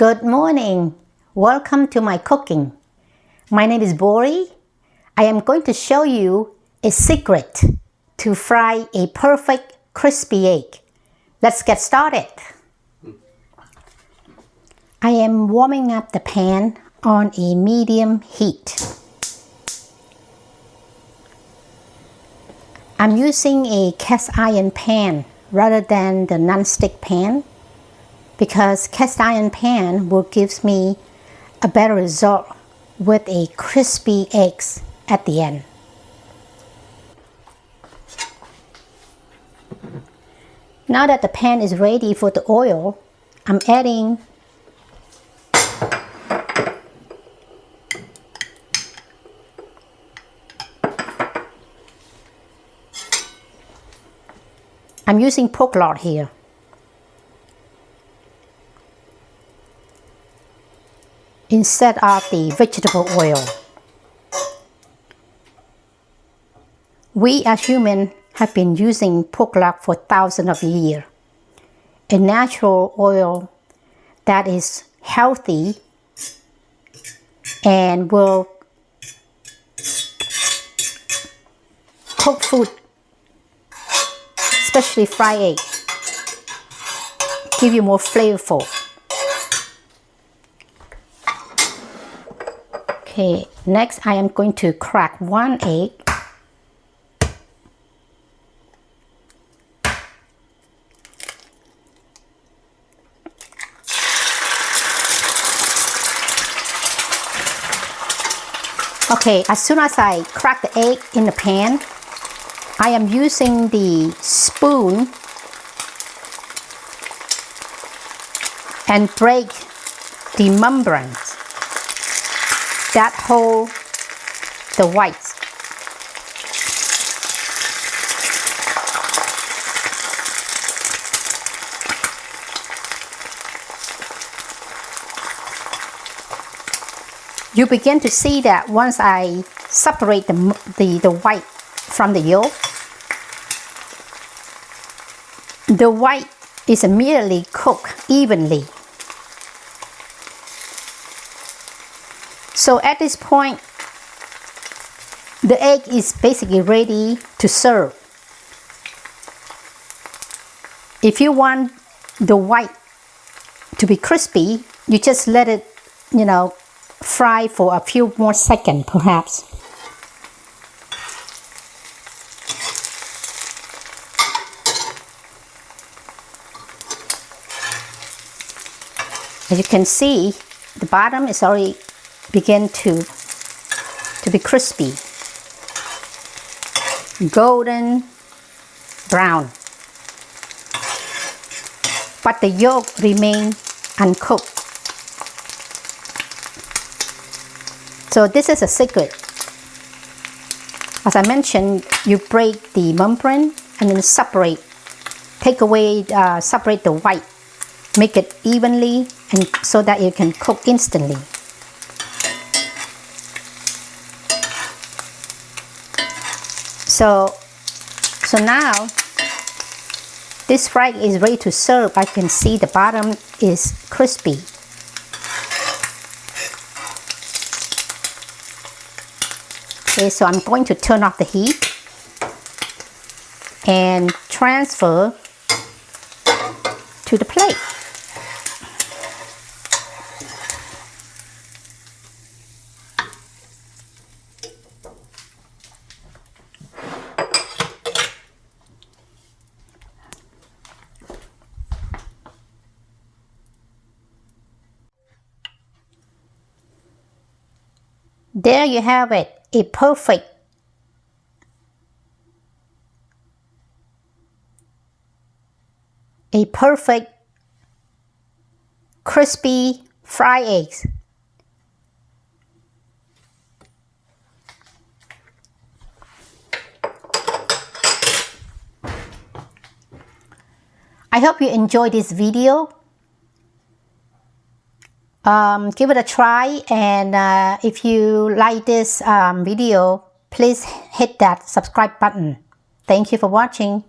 Good morning. Welcome to my cooking. My name is Bori. I am going to show you a secret to fry a perfect crispy egg. Let's get started. I am warming up the pan on a medium heat. I'm using a cast iron pan rather than the non-stick pan, because cast iron pan will give me a better result with a crispy eggs at the end. Now that the pan is ready for the oil, I'm adding I'm using pork lard here. Instead of the vegetable oil. We as humans have been using pork lard for thousands of years. A natural oil that is healthy and will cook food, especially fried egg, give you more flavorful. Okay, next I am going to crack one egg. Okay, as soon as I crack the egg in the pan, I am using the spoon and break the membranes that hold the whites. You begin to see that once I separate the white from the yolk, the white is immediately cooked evenly. So at this point, the egg is basically ready to serve. If you want the white to be crispy, you just let it, fry for a few more seconds perhaps. As you can see, the bottom is already begin to be crispy, golden brown, but the yolk remains uncooked. So this is a secret. As I mentioned, you break the membrane and then separate the white, make it evenly, and so that you can cook instantly. So now this fry is ready to serve. I can see the bottom is crispy. Okay, so I'm going to turn off the heat and transfer to the plate. There you have it, a perfect crispy fried eggs. I hope you enjoyed this video. Give it a try, and if you like this video, please hit that subscribe button. Thank you for watching.